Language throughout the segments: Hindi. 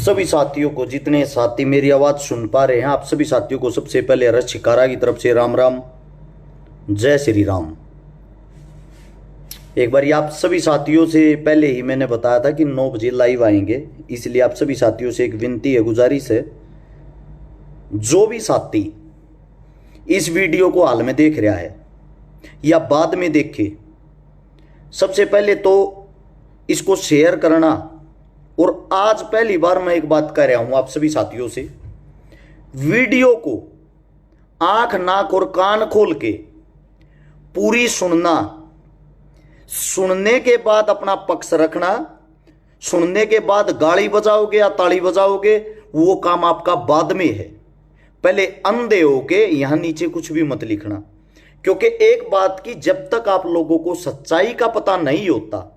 सभी साथियों को, जितने साथी मेरी आवाज सुन पा रहे हैं, आप सभी साथियों को सबसे पहले रश शिकारा की तरफ से राम राम, जय श्री राम। एक बार आप सभी साथियों से पहले ही मैंने बताया था कि 9 बजे लाइव आएंगे, इसलिए आप सभी साथियों से एक विनती है, गुजारिश है, जो भी साथी इस वीडियो को हाल में देख रहा है या बाद में देखे, सबसे पहले तो इसको शेयर करना। और आज पहली बार मैं एक बात कह रहा हूं आप सभी साथियों से, वीडियो को आंख नाक और कान खोल के पूरी सुनना, सुनने के बाद अपना पक्ष रखना। सुनने के बाद गाली बजाओगे या ताली बजाओगे वो काम आपका बाद में है, पहले अंधे होके यहां नीचे कुछ भी मत लिखना। क्योंकि एक बात की, जब तक आप लोगों को सच्चाई का पता नहीं होता,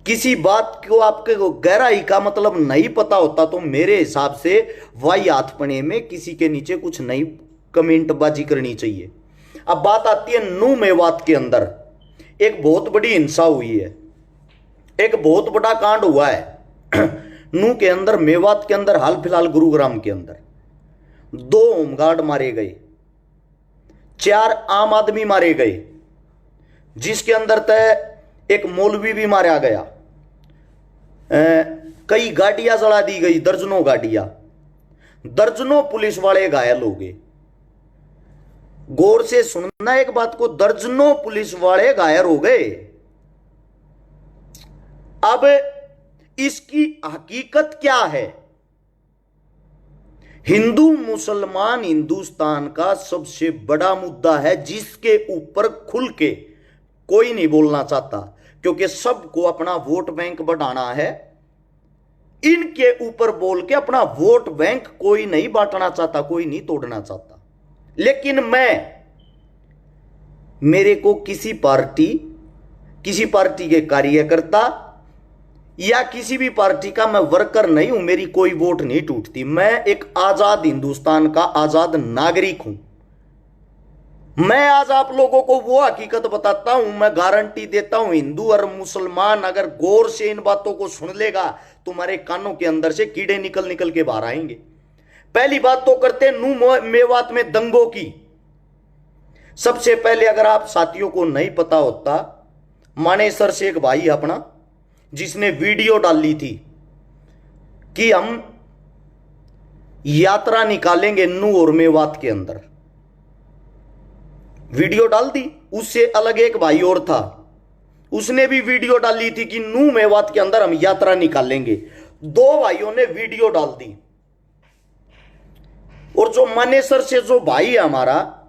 किसी बात को आपके गहराई का मतलब नहीं पता होता, तो मेरे हिसाब से वाई हाथपने में किसी के नीचे कुछ नई कमेंटबाजी करनी चाहिए। अब बात आती है नू मेवात के अंदर एक बहुत बड़ी हिंसा हुई है, एक बहुत बड़ा कांड हुआ है नू के अंदर, मेवात के अंदर, हाल फिलहाल गुरुग्राम के अंदर 2 होमगार्ड मारे गए, 4 आम आदमी मारे गए, जिसके अंदर तय एक मौलवी भी मारा गया, कई गाड़ियां जला दी गई, दर्जनों गाड़ियां, दर्जनों पुलिस वाले घायल हो गए। गौर से सुनना एक बात को, दर्जनों पुलिस वाले घायल हो गए। अब इसकी हकीकत क्या है? हिंदू मुसलमान हिंदुस्तान का सबसे बड़ा मुद्दा है, जिसके ऊपर खुल के कोई नहीं बोलना चाहता, क्योंकि सबको अपना वोट बैंक बढ़ाना है। इनके ऊपर बोल के अपना वोट बैंक कोई नहीं बांटना चाहता, कोई नहीं तोड़ना चाहता। लेकिन मेरे को किसी पार्टी के कार्यकर्ता या किसी भी पार्टी का मैं वर्कर नहीं हूं, मेरी कोई वोट नहीं टूटती। मैं एक आजाद हिंदुस्तान का आजाद नागरिक हूं। मैं आज आप लोगों को वो हकीकत बताता हूं, मैं गारंटी देता हूं, हिंदू और मुसलमान अगर गौर से इन बातों को सुन लेगा, तुम्हारे कानों के अंदर से कीड़े निकल निकल के बाहर आएंगे। पहली बात तो करते नू मेवात में दंगों की। सबसे पहले अगर आप साथियों को नहीं पता होता, मानेसर से एक भाई अपना जिसने वीडियो डाली थी कि हम यात्रा निकालेंगे नू और मेवात के अंदर, वीडियो डाल दी। उससे अलग एक भाई और था, उसने भी वीडियो डाली थी कि नू मेवात के अंदर हम यात्रा निकालेंगे। 2 भाइयों ने वीडियो डाल दी। और जो मानेसर से जो भाई है हमारा,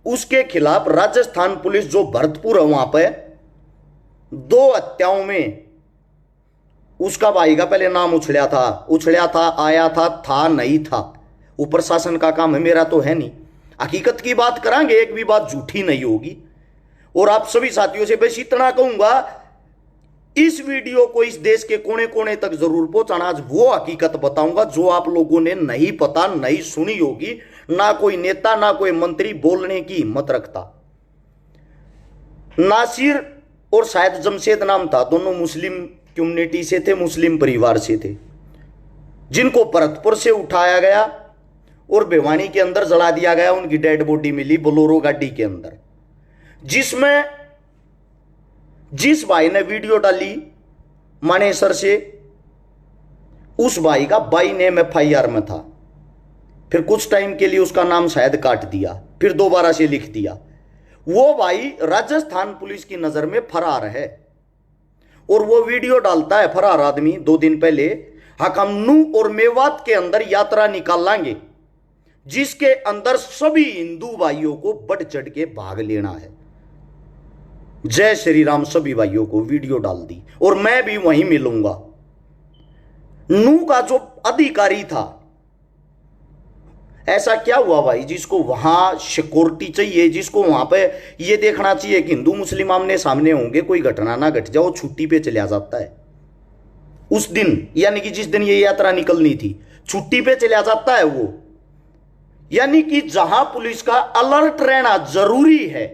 उसके खिलाफ राजस्थान पुलिस जो भरतपुर है वहां पे 2 हत्याओं में उसका भाई का पहले नाम उछड़ा था, आया था नहीं था। वो प्रशासन का काम है, मेरा तो है नहीं। हकीकत की बात करांगे, एक भी बात झूठी नहीं होगी। और आप सभी साथियों से बस इतना कहूंगा, इस वीडियो को इस देश के कोने कोने तक जरूर पहुंचाना। आज वो हकीकत बताऊंगा जो आप लोगों ने नहीं पता, नहीं सुनी होगी। ना कोई नेता ना कोई मंत्री बोलने की हिम्मत रखता। नासिर और शायद जमशेद नाम था, दोनों मुस्लिम कम्युनिटी से थे, मुस्लिम परिवार से थे, जिनको भरतपुर से उठाया गया और भिवानी के अंदर जला दिया गया। उनकी डेड बॉडी मिली बोलोरो गाड़ी के अंदर, जिसमें जिस भाई ने वीडियो डाली मानेसर से, उस भाई का बाई नेम FIR में था। फिर कुछ टाइम के लिए उसका नाम शायद काट दिया, फिर दोबारा से लिख दिया। वो भाई राजस्थान पुलिस की नजर में फरार है और वो वीडियो डालता है फरार आदमी 2 दिन पहले, हम नू और मेवात के अंदर यात्रा निकाल लाएंगे, जिसके अंदर सभी हिंदू भाइयों को बढ़ चढ़ के भाग लेना है। जय श्री राम। सभी भाइयों को वीडियो डाल दी और मैं भी वहीं मिलूंगा। नू का जो अधिकारी था, ऐसा क्या हुआ भाई जिसको वहां सिक्योरिटी चाहिए, जिसको वहां पे ये देखना चाहिए कि हिंदू मुस्लिम आमने सामने होंगे, कोई घटना ना घट जाओ, छुट्टी पे चला जाता है उस दिन, यानी कि जिस दिन ये यात्रा निकलनी थी छुट्टी पे चला जाता है वो। यानी कि जहां पुलिस का अलर्ट रहना जरूरी है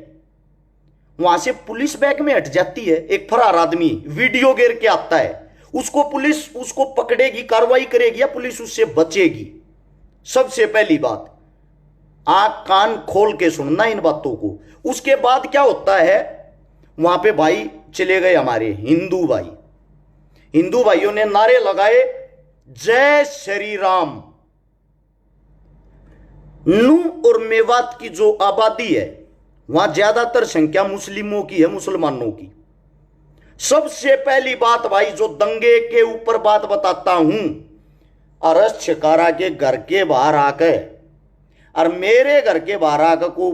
वहां से पुलिस बैग में हट जाती है। एक फरार आदमी वीडियो गिर के आता है, उसको पुलिस उसको पकड़ेगी, कार्रवाई करेगी या पुलिस उससे बचेगी? सबसे पहली बात आंख कान खोल के सुनना इन बातों को। उसके बाद क्या होता है, वहां पे भाई चले गए हमारे हिंदू भाई, हिंदू भाइयों ने नारे लगाए जय श्री राम। नू और मेवात की जो आबादी है वहां ज्यादातर संख्या मुस्लिमों की है, मुसलमानों की। सबसे पहली बात भाई जो दंगे के ऊपर बात बताता हूं, अरस छिकारा के घर के बाहर आकर और मेरे घर के बाहर आकर को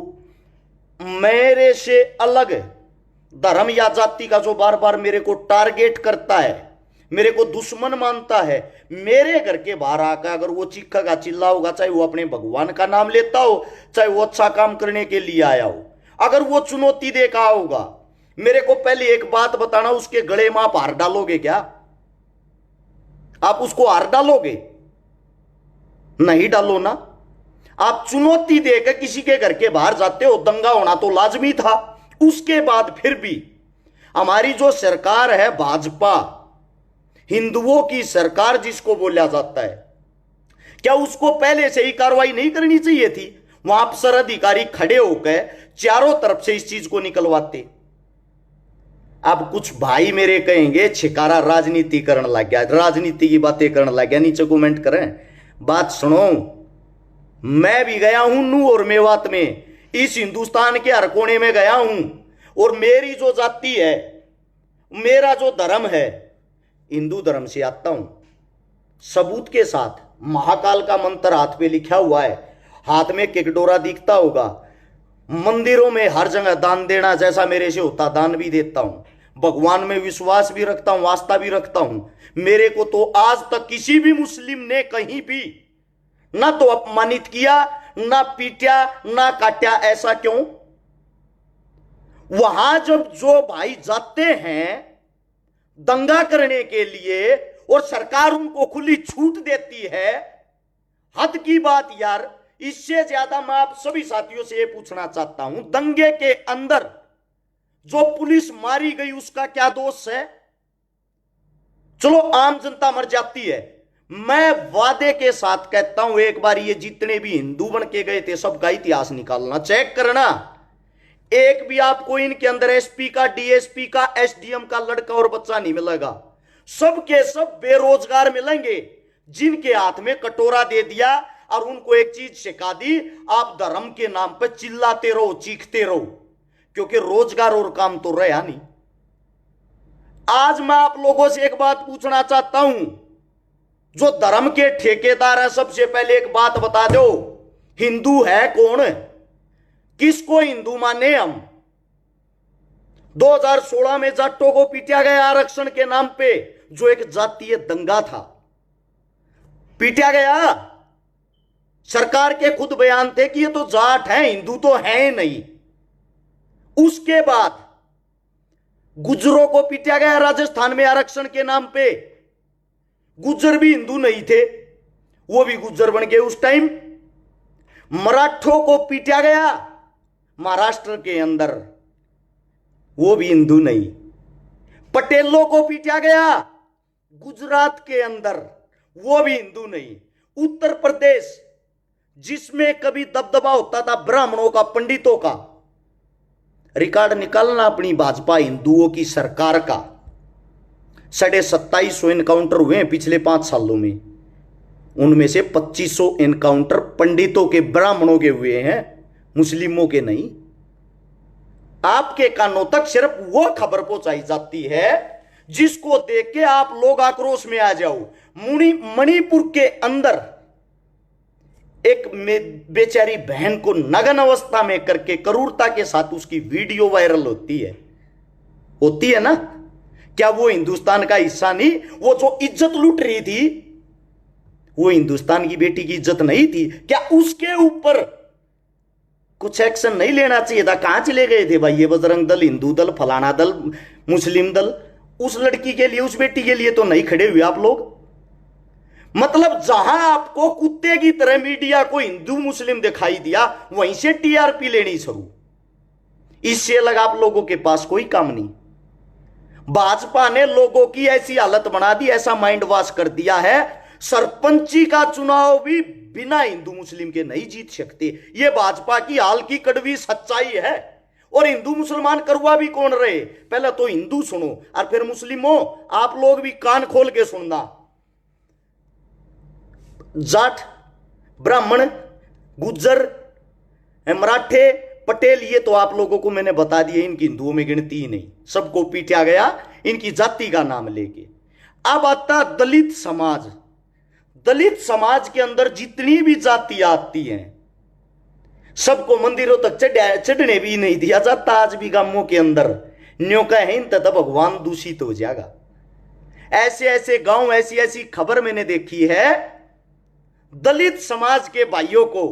मेरे से अलग धर्म या जाति का जो बार बार मेरे को टारगेट करता है, मेरे को दुश्मन मानता है, मेरे घर के बाहर आकर अगर वो चीखेगा चिल्लाओगा, चाहे वो अपने भगवान का नाम लेता हो, चाहे वो अच्छा काम करने के लिए आया हो, अगर वो चुनौती दे का होगा, मेरे को पहले एक बात बताना, उसके गले में आप हार डालोगे क्या? आप उसको हार डालोगे? नहीं डालो ना। आप चुनौती देकर किसी के घर के बाहर जाते हो, दंगा होना तो लाजमी था। उसके बाद फिर भी हमारी जो सरकार है भाजपा, हिंदुओं की सरकार जिसको बोला जाता है, क्या उसको पहले से ही कार्रवाई नहीं करनी चाहिए थी? वहां अफसर अधिकारी खड़े होकर चारों तरफ से इस चीज को निकलवाते। अब कुछ भाई मेरे कहेंगे छिकारा राजनीति करने लग गया, राजनीति की बातें करने लग गया, नीचे कमेंट करें। बात सुनो, मैं भी गया हूं नू और मेवात में, इस हिंदुस्तान के हर कोने में गया हूं, और मेरी जो जाति है, मेरा जो धर्म है, हिंदू धर्म से आता हूं, सबूत के साथ। महाकाल का मंत्र हाथ पे लिखा हुआ है, हाथ में किकडोरा दिखता होगा। मंदिरों में हर जगह दान देना जैसा मेरे से होता दान भी देता हूं। भगवान में विश्वास भी रखता हूं, आस्था भी रखता हूं। मेरे को तो आज तक किसी भी मुस्लिम ने कहीं भी ना तो अपमानित किया, ना पीटा, ना काटा। ऐसा क्यों? वहां जब जो भाई जाते हैं दंगा करने के लिए और सरकार उनको खुली छूट देती है, हद की बात यार। इससे ज्यादा मैं आप सभी साथियों से यह पूछना चाहता हूं, दंगे के अंदर जो पुलिस मारी गई उसका क्या दोष है? चलो आम जनता मर जाती है, मैं वादे के साथ कहता हूं एक बार ये जितने भी हिंदू बन के गए थे सबका इतिहास निकालना, चेक करना, एक भी आपको इनके अंदर एसपी का, डीएसपी का, एसडीएम का लड़का और बच्चा नहीं मिलेगा। सब के सब बेरोजगार मिलेंगे जिनके हाथ में कटोरा दे दिया और उनको एक चीज सिखा दी, आप धर्म के नाम पर चिल्लाते रहो, चीखते रहो, क्योंकि रोजगार और काम तो रहा नहीं। आज मैं आप लोगों से एक बात पूछना चाहता हूं, जो धर्म के ठेकेदार है, सबसे पहले एक बात बता दो, हिंदू है कौन? किसको हिंदू माने हम? 2016 में जाटों को पीटा गया आरक्षण के नाम पे, जो एक जातीय दंगा था, पीटा गया। सरकार के खुद बयान थे कि ये तो जाट है, हिंदू तो है नहीं। उसके बाद गुजरों को पीटा गया राजस्थान में आरक्षण के नाम पे। गुजर भी हिंदू नहीं थे, वो भी गुजर बन गए उस टाइम। मराठों को पीटा गया महाराष्ट्र के अंदर, वो भी हिंदू नहीं। पटेलों को पीटा गया गुजरात के अंदर, वो भी हिंदू नहीं। उत्तर प्रदेश जिसमें कभी दबदबा होता था ब्राह्मणों का, पंडितों का, रिकॉर्ड निकालना अपनी भाजपा हिंदुओं की सरकार का। 2750 एनकाउंटर हुए हैं पिछले 5 सालों में, उनमें से 2500 एनकाउंटर पंडितों के, ब्राह्मणों के हुए हैं, मुस्लिमों के नहीं। आपके कानों तक सिर्फ वो खबर पहुंचाई जाती है जिसको देख के आप लोग आक्रोश में आ जाओ। मणिपुर के अंदर एक बेचारी बहन को नग्न अवस्था में करके क्रूरता के साथ उसकी वीडियो वायरल होती है ना? क्या वो हिंदुस्तान का हिस्सा नहीं? वो जो इज्जत लूट रही थी, वो हिंदुस्तान की बेटी की इज्जत नहीं थी क्या? उसके ऊपर कुछ एक्शन नहीं लेना चाहिए था? कहां चले गए थे भाई ये बजरंग दल, हिंदू दल, फलाना दल, मुस्लिम दल? उस लड़की के लिए, उस बेटी के लिए तो नहीं खड़े हुए आप लोग। मतलब जहां आपको कुत्ते की तरह मीडिया को हिंदू मुस्लिम दिखाई दिया, वहीं से टीआरपी लेनी शुरू। इससे अलग आप लोगों के पास कोई काम नहीं। भाजपा ने लोगों की ऐसी हालत बना दी, ऐसा माइंड वॉश कर दिया है, सरपंची का चुनाव भी बिना हिंदू मुस्लिम के नहीं जीत सकते। यह भाजपा की हाल की कड़वी सच्चाई है। और हिंदू मुसलमान करुआ भी कौन रहे? पहले तो हिंदू सुनो और फिर मुस्लिमों, आप लोग भी कान खोल के सुनना। जाट, ब्राह्मण, गुज्जर, मराठे, पटेल, ये तो आप लोगों को मैंने बता दिया, इनकी हिंदुओं में गिनती ही नहीं, सबको पीटा गया इनकी जाति का नाम लेके। अब आता दलित समाज। दलित समाज के अंदर जितनी भी जातियां आती हैं, सबको मंदिरों तक चढ़ने भी नहीं दिया जाता। आज भी गांवों के अंदर न्यों का है तब भगवान दूषित हो जाएगा। ऐसे ऐसे गांव, ऐसी ऐसी खबर मैंने देखी है, दलित समाज के भाइयों को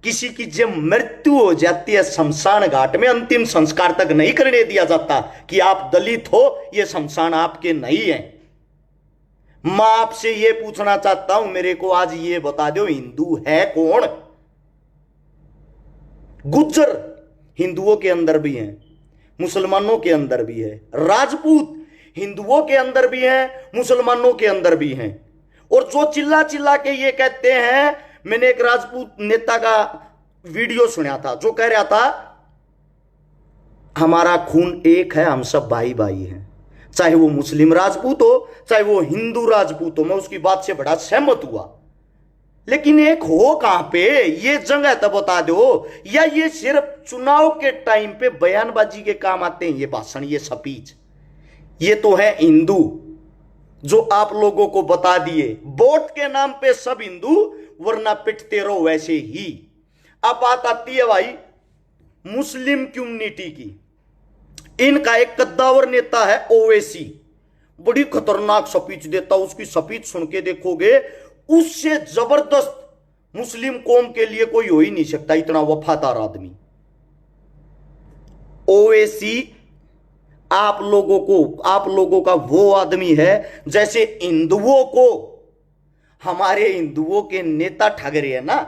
किसी की जब मृत्यु हो जाती है शमशान घाट में, अंतिम संस्कार तक नहीं करने दिया जाता कि आप दलित हो, यह शमशान आपके नहीं है। मैं आपसे यह पूछना चाहता हूं, मेरे को आज ये बता दो, हिंदू है कौन? गुज्जर हिंदुओं के अंदर भी हैं, मुसलमानों के अंदर भी है। राजपूत हिंदुओं के अंदर भी हैं, मुसलमानों के अंदर भी हैं। और जो चिल्ला चिल्ला के ये कहते हैं, मैंने एक राजपूत नेता का वीडियो सुना था जो कह रहा था हमारा खून एक है, हम सब भाई भाई हैं, चाहे वो मुस्लिम राजपूत हो, चाहे वो हिंदू राजपूत हो। मैं उसकी बात से बड़ा सहमत हुआ, लेकिन एक हो कहां पे? ये जगह तो बता दो। या ये सिर्फ चुनाव के टाइम पे बयानबाजी के काम आते हैं, ये भाषण, ये स्पीच? ये तो है हिंदू जो आप लोगों को बता दिए, वोट के नाम पे सब हिंदू, वरना पिटते रहो वैसे ही। अब बात आती है भाई मुस्लिम कम्युनिटी की। इनका एक कद्दावर नेता है ओवैसी, बड़ी खतरनाक स्पीच देता। उसकी स्पीच सुन के देखोगे, उससे जबरदस्त मुस्लिम कौम के लिए कोई हो ही नहीं सकता, इतना वफादार आदमी ओवैसी। आप लोगों का वो आदमी है जैसे हिंदुओं को हमारे हिंदुओं के नेता ठग रहे हैं ना,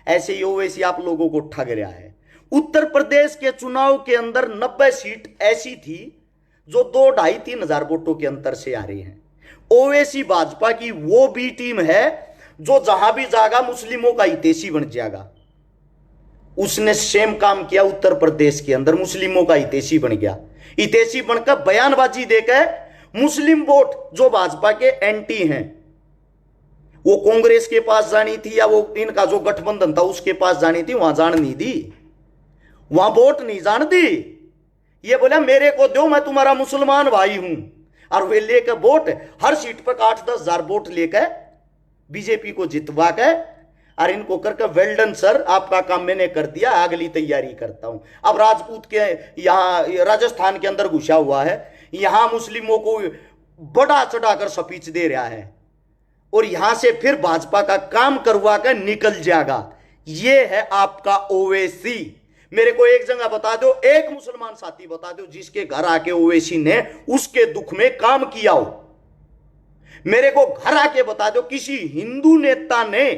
ऐसे ही ओवैसी आप लोगों को ठग रहा है। उत्तर प्रदेश के चुनाव के अंदर 90 सीट ऐसी थी जो 2-2.5-3 हजार वोटों के अंतर से आ रही हैं। ओवैसी भाजपा की वो बी टीम है जो जहां भी जाएगा मुस्लिमों का हितैषी बन जाएगा। उसने सेम काम किया उत्तर प्रदेश के अंदर, मुस्लिमों का हितैषी बन गया। हितैषी बनकर बयानबाजी देकर मुस्लिम वोट जो भाजपा के एंटी हैं, वो कांग्रेस के पास जानी थी या वो इनका जो गठबंधन था उसके पास जानी थी, वहां जान नहीं दी, वहां वोट नहीं जान दी। ये बोला मेरे को दो, मैं तुम्हारा मुसलमान भाई हूं। और वे लेकर वोट हर सीट पर 8-10 हजार वोट लेकर बीजेपी को जितवा के और इनको करके वेल डन सर, आपका काम मैंने कर दिया, अगली तैयारी करता हूं। अब राजपूत के यहां राजस्थान के अंदर घुसा हुआ है, यहां मुस्लिमों को बड़ा चढ़ाकर स्पीच दे रहा है और यहां से फिर भाजपा का काम करवा कर निकल जाएगा। यह है आपका ओवैसी। मेरे को एक जगह बता दो, एक मुसलमान साथी बता दो जिसके घर आके ओवैसी ने उसके दुख में काम किया हो। मेरे को घर आके बता दो किसी हिंदू नेता ने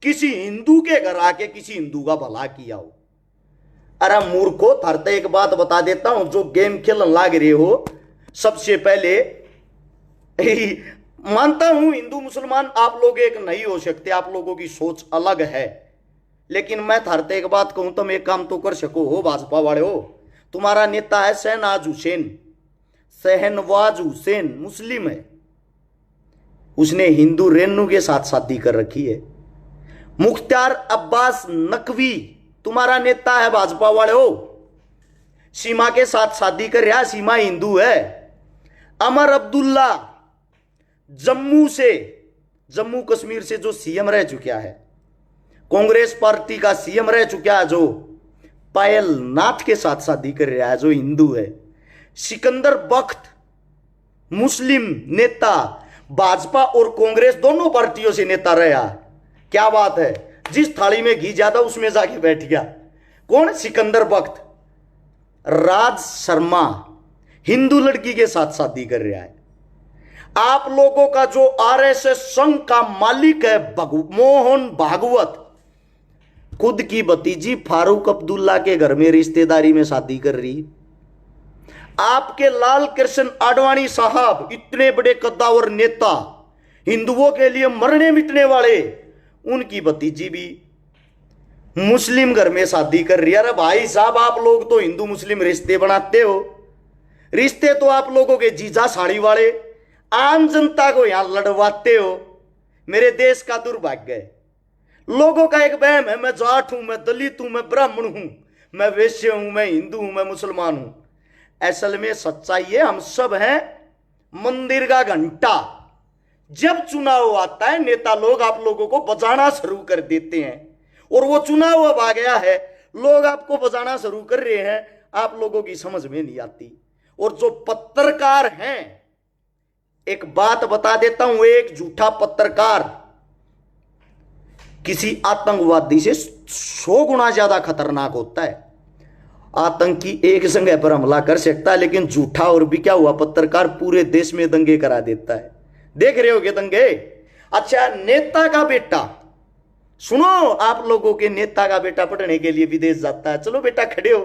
किसी हिंदू के घर आके किसी हिंदू का भला किया हो। अरे मूर्खो, थरते एक बात बता देता हूं, जो गेम खेलने लाग रहे हो, सबसे पहले मानता हूं हिंदू मुसलमान आप लोग एक नहीं हो सकते, आप लोगों की सोच अलग है, लेकिन मैं थरते एक बात कहूं, तुम एक काम तो कर सको हो भाजपा वाले हो। तुम्हारा नेता है शहनवाज हुसैन, मुस्लिम है, उसने हिंदू रेनू के साथ शादी कर रखी है। मुख्तार अब्बास नकवी तुम्हारा नेता है भाजपा वाले हो, सीमा के साथ शादी कर रहा, सीमा हिंदू है। अमर अब्दुल्ला जम्मू कश्मीर से जो सीएम रह चुका है, कांग्रेस पार्टी का सीएम रह चुका है, जो पायल नाथ के साथ शादी कर रहा है, जो हिंदू है। सिकंदर बख्त मुस्लिम नेता, भाजपा और कांग्रेस दोनों पार्टियों से नेता रहा। क्या बात है, जिस थाली में घी ज्यादा उसमें जाके बैठ गया। कौन? सिकंदर बख्त। राज शर्मा हिंदू लड़की के साथ शादी कर रहा है। आप लोगों का जो आरएसएस संघ का मालिक है मोहन भागवत, खुद की भतीजी फारूक अब्दुल्ला के घर में रिश्तेदारी में शादी कर रही। आपके लाल कृष्ण आडवाणी साहब, इतने बड़े कद्दावर नेता, हिंदुओं के लिए मरने मिटने वाले, उनकी भतीजी भी मुस्लिम घर में शादी कर रही है। अरे भाई साहब, आप लोग तो हिंदू मुस्लिम रिश्ते बनाते हो। रिश्ते तो आप लोगों के जीजा साड़ी वाले आम जनता को यहां लड़वाते हो। मेरे देश का दुर्भाग्य है। लोगों का एक वहम है, मैं जाट हूं, मैं दलित हूं, मैं ब्राह्मण हूं, मैं वैश्य हूं, मैं हिंदू हूं, मैं मुसलमान हूं। असल में सच्चाई है, हम सब हैं मंदिर का घंटा। जब चुनाव आता है, नेता लोग आप लोगों को बजाना शुरू कर देते हैं, और वो चुनाव अब आ गया है, लोग आपको बजाना शुरू कर रहे हैं, आप लोगों की समझ में नहीं आती। और जो पत्रकार हैं, एक बात बता देता हूं, एक झूठा पत्रकार किसी आतंकवादी से 100 गुना ज्यादा खतरनाक होता है। आतंकी एक जगह पर हमला कर सकता है, लेकिन झूठा और बिका हुआ पत्रकार पूरे देश में दंगे करा देता है। देख रहे होगे दंगे। अच्छा, नेता का बेटा, सुनो, आप लोगों के नेता का बेटा पढ़ने के लिए विदेश जाता है। चलो बेटा, खड़े हो,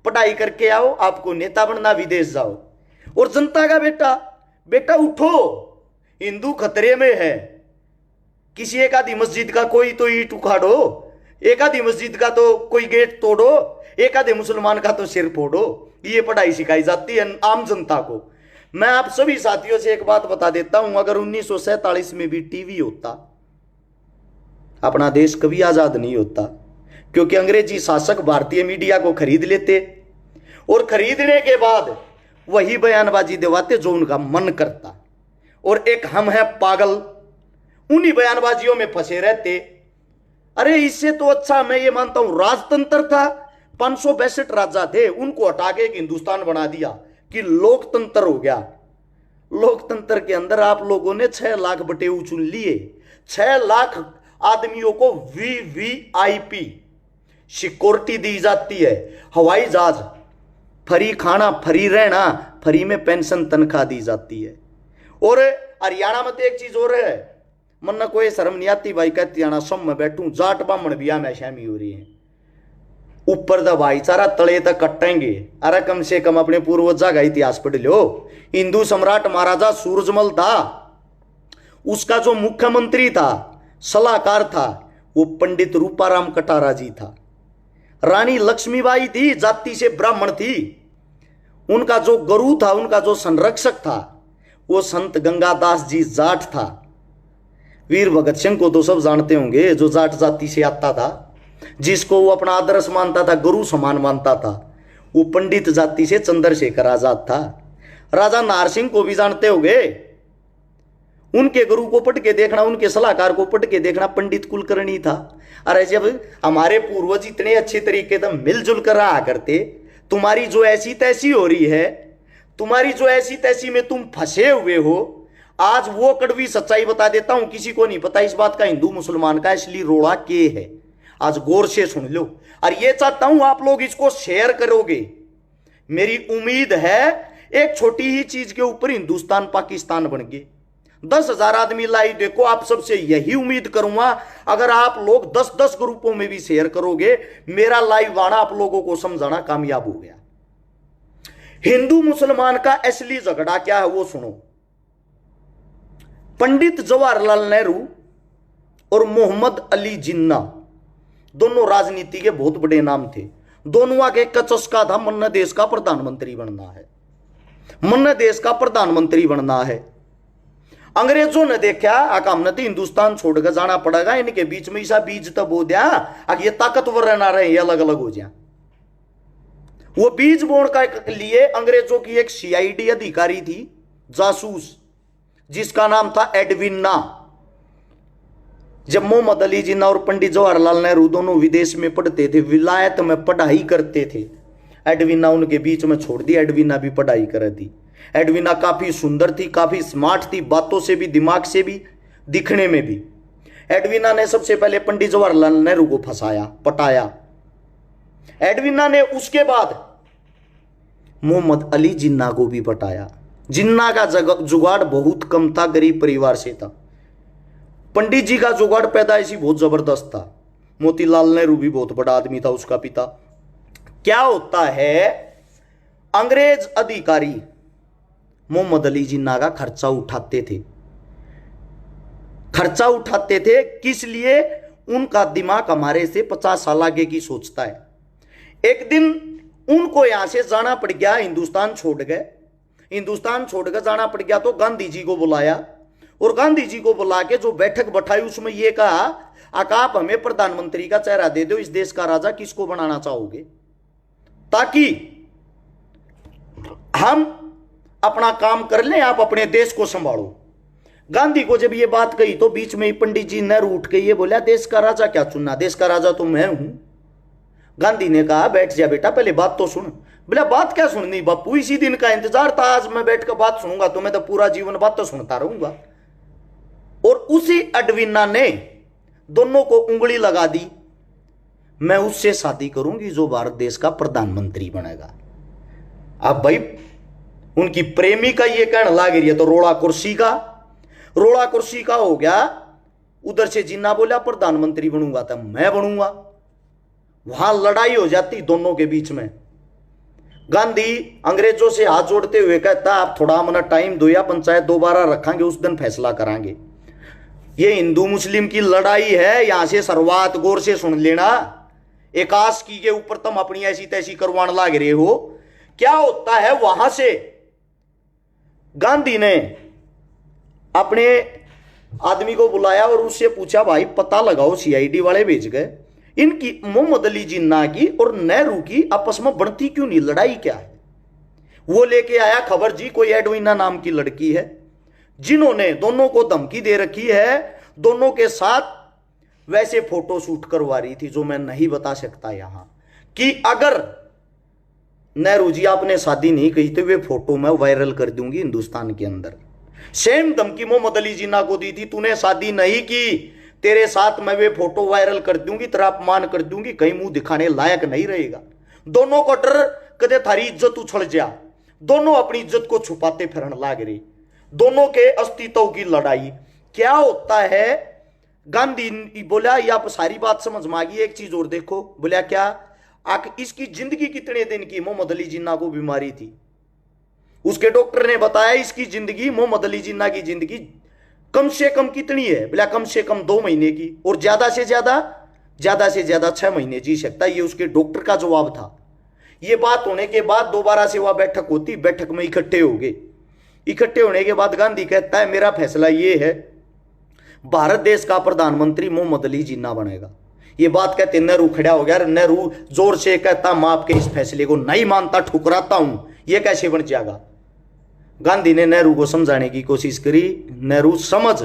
पढ़ाई करके आओ, आपको नेता बनना, विदेश जाओ। और जनता का बेटा, बेटा उठो, हिंदू खतरे में है। किसी एक आधी मस्जिद का कोई तो ईंट उखाड़ो, एक आधी मस्जिद का तो कोई गेट तोड़ो, एक आधे मुसलमान का तो सिर फोड़ो। ये पढ़ाई सिखाई जाती है आम जनता को। मैं आप सभी साथियों से एक बात बता देता हूं, अगर 1947 में भी टीवी होता, अपना देश कभी आजाद नहीं होता, क्योंकि अंग्रेजी शासक भारतीय मीडिया को खरीद लेते, और खरीदने के बाद वही बयानबाजी दिवाते जो उनका मन करता, और एक हम हैं पागल, उन्हीं बयानबाजियों में फंसे रहते। अरे इससे तो अच्छा मैं ये मानता हूं राजतंत्र था। 562 राजा थे, उनको हटा के एक हिंदुस्तान बना दिया कि लोकतंत्र हो गया। लोकतंत्र के अंदर आप लोगों ने 6 लाख बटेऊ चुन लिए। 6 लाख आदमियों को वीवीआईपी सिक्योरिटी दी जाती है, हवाई जहाज, फ्री खाना, फ्री रहना, फ्री में पेंशन तनख्वाह दी जाती है। और हरियाणा में तो एक चीज और है, मन कोई शर्म नहीं आती भाई, कहती आना सब में बैठूं, जाट ब्राह्मण बिया में शामी हो रही है। ऊपर दा भाईचारा, तले तक कटेंगे। अरे कम से कम अपने पूर्वजा का इतिहास पढ़ लो। हिंदू सम्राट महाराजा सूरजमल था, उसका जो मुख्यमंत्री था, सलाहकार था, वो पंडित रूपाराम कटारा जी था। रानी लक्ष्मीबाई थी, जाति से ब्राह्मण थी, उनका जो गुरु था, उनका जो संरक्षक था, वो संत गंगादास जी जाट था। वीर भगत सिंह को तो सब जानते होंगे, जो जाट जाति से आता था, जिसको वो अपना आदर्श मानता था, गुरु समान मानता था, वो पंडित जाति से चंद्रशेखर आजाद था। राजा नाहर सिंह को भी जानते होंगे, उनके गुरु को पढ़ के देखना, उनके सलाहकार को पढ़ के देखना, पंडित कुलकर्णी था। अरे जब हमारे पूर्वज इतने अच्छे तरीके से मिलजुल कर रहा करते, तुम्हारी जो ऐसी तैसी हो रही है, तुम्हारी जो ऐसी तैसी में तुम फंसे हुए हो। आज वो कड़वी सच्चाई बता देता हूं, किसी को नहीं पता इस बात का, हिंदू मुसलमान का असली रोड़ा के है। आज गौर से सुन लो, और ये चाहता हूं आप लोग इसको शेयर करोगे। मेरी उम्मीद है एक छोटी ही चीज के ऊपर हिंदुस्तान पाकिस्तान बन गए। 10,000 आदमी लाइव देखो, आप सबसे यही उम्मीद करूंगा, अगर आप लोग 10-10 ग्रुपों में भी शेयर करोगे, मेरा लाइव आना आप लोगों को समझाना कामयाब हो गया। हिंदू मुसलमान का असली झगड़ा क्या है वो सुनो। पंडित जवाहरलाल नेहरू और मोहम्मद अली जिन्ना दोनों राजनीति के बहुत बड़े नाम थे। दोनों के एक चस्का था, मन देश का प्रधानमंत्री बनना है, मन देश का प्रधानमंत्री बनना है। अंग्रेजों ने देखा आका हमने तो हिंदुस्तान छोड़कर जाना पड़ेगा, इनके बीच में ऐसा बीज तब हो दिया आगे ये ताकतवर रहना रहे, ये अलग अलग हो जाए। वो बीज बोने का लिए अंग्रेजों की एक सीआईडी अधिकारी थी, जासूस, जिसका नाम था एडविना। जब मोहम्मद अली जिन्ना और पंडित जवाहरलाल नेहरू दोनों विदेश में पढ़ते थे, विलायत में पढ़ाई करते थे, एडविना उनके बीच में छोड़ दी, एडविना भी पढ़ाई कर दी। एडवीना काफी सुंदर थी, काफी स्मार्ट थी, बातों से भी, दिमाग से भी, दिखने में भी। एडवीना ने सबसे पहले पंडित जवाहरलाल नेहरू को फंसाया, पटाया। एडवीना ने उसके बाद मोहम्मद अली जिन्ना को भी पटाया। जिन्ना का जुगाड़ बहुत कम था, गरीब परिवार से था। पंडित जी का जुगाड़ पैदाइशी बहुत जबरदस्त था। मोतीलाल नेहरू भी बहुत बड़ा आदमी था, उसका पिता। क्या होता है, अंग्रेज अधिकारी मोहम्मद अली जिन्ना का खर्चा उठाते थे। खर्चा उठाते थे किस लिए? उनका दिमाग हमारे से 50 साल आगे की सोचता है। एक दिन उनको यहां से जाना पड़ गया, हिंदुस्तान छोड़ गए। हिंदुस्तान छोड़कर जाना पड़ गया तो गांधी जी को बुलाया, और गांधी जी को बुला के जो बैठक बैठाई उसमें यह कहा, आप हमें प्रधानमंत्री का चेहरा दे दो, इस देश का राजा किसको बनाना चाहोगे, ताकि हम अपना काम कर लें, आप अपने देश को संभालो। गांधी को जब ये बात कही तो बीच में ही पंडित जी नेहरू उठ के ये बोला, देश का राजा क्या चुनना, देश का राजा तो मैं हूं। गांधी ने कहा, बैठ जा बेटा, पहले बात तो सुन। बोला, बात क्या सुननी बापू, इसी दिन का इंतजार था, आज मैं बैठ कर बात सुनूंगा तो मैं तो पूरा जीवन बात तो सुनता रहूंगा। और उसी एडवीना ने दोनों को उंगली लगा दी, मैं उससे शादी करूंगी जो भारत देश का प्रधानमंत्री बनेगा। अब भाई उनकी प्रेमी का ये कहना लग रही है तो रोड़ा कुर्सी का हो गया। उधर से जिन्ना बोला प्रधानमंत्री बनूंगा तो मैं बनूंगा। वहां लड़ाई हो जाती दोनों के बीच में। गांधी अंग्रेजों से हाथ जोड़ते हुए कहता, आप थोड़ा मना टाइम दो, या पंचायत दोबारा रखेंगे, उस दिन फैसला करांगे। ये हिंदू मुस्लिम की लड़ाई है, यहां से शुरुआत गौर से सुन लेना। एकाश की के ऊपर तुम अपनी ऐसी तैसी करवाने लाग रहे हो। क्या होता है, वहां से गांधी ने अपने आदमी को बुलाया और उससे पूछा, भाई पता लगाओ, सीआईडी वाले भेज गए, इनकी मोहम्मद अली जिन्ना की और नेहरू की आपस में बनती क्यों नहीं, लड़ाई क्या है? वो लेके आया खबर जी, कोई एडवीना नाम की लड़की है जिन्होंने दोनों को धमकी दे रखी है, दोनों के साथ वैसे फोटो शूट करवा रही थी जो मैं नहीं बता सकता यहां, कि अगर नेहरू जी आपने शादी नहीं की तो वे फोटो मैं वायरल कर दूंगी हिंदुस्तान के अंदर। सेम धमकी मोहम्मद अली जिन्ना को दी थी, तूने शादी नहीं की, तेरे साथ मैं वे फोटो वायरल कर दूंगी, तेरा अपमान कर दूंगी, कहीं मुंह दिखाने लायक नहीं रहेगा। दोनों को डर कदे थारी इज्जत उछल जा, दोनों अपनी इज्जत को छुपाते फिरन लाग रही, दोनों के अस्तित्व की लड़ाई। क्या होता है, गांधी बोला, ये आप सारी बात समझ में आ गई, एक चीज और देखो। बोला क्या, इसकी जिंदगी कितने दिन की? मोहम्मद अली जिन्ना को बीमारी थी, उसके डॉक्टर ने बताया इसकी जिंदगी, मोहम्मद अली जिन्ना की जिंदगी कम से कम कितनी है? बोला कम से कम 2 महीने की, और ज्यादा से ज्यादा 6 महीने जी सकता। ये उसके डॉक्टर का जवाब था। ये बात होने के बाद दोबारा से वह बैठक होती, बैठक में इकट्ठे हो गए। इकट्ठे होने के बाद गांधी कहता है, मेरा फैसला ये है, भारत देश का प्रधानमंत्री मोहम्मद अली जिन्ना बनेगा। ये बात कहते नेहरू खड़ा हो गया। नेहरू जोर से कहता, मैं आपके इस फैसले को नहीं मानता, ठुकराता हूं, ये कैसे बन जाएगा। गांधी ने नेहरू को समझाने की कोशिश करी, नेहरू समझ,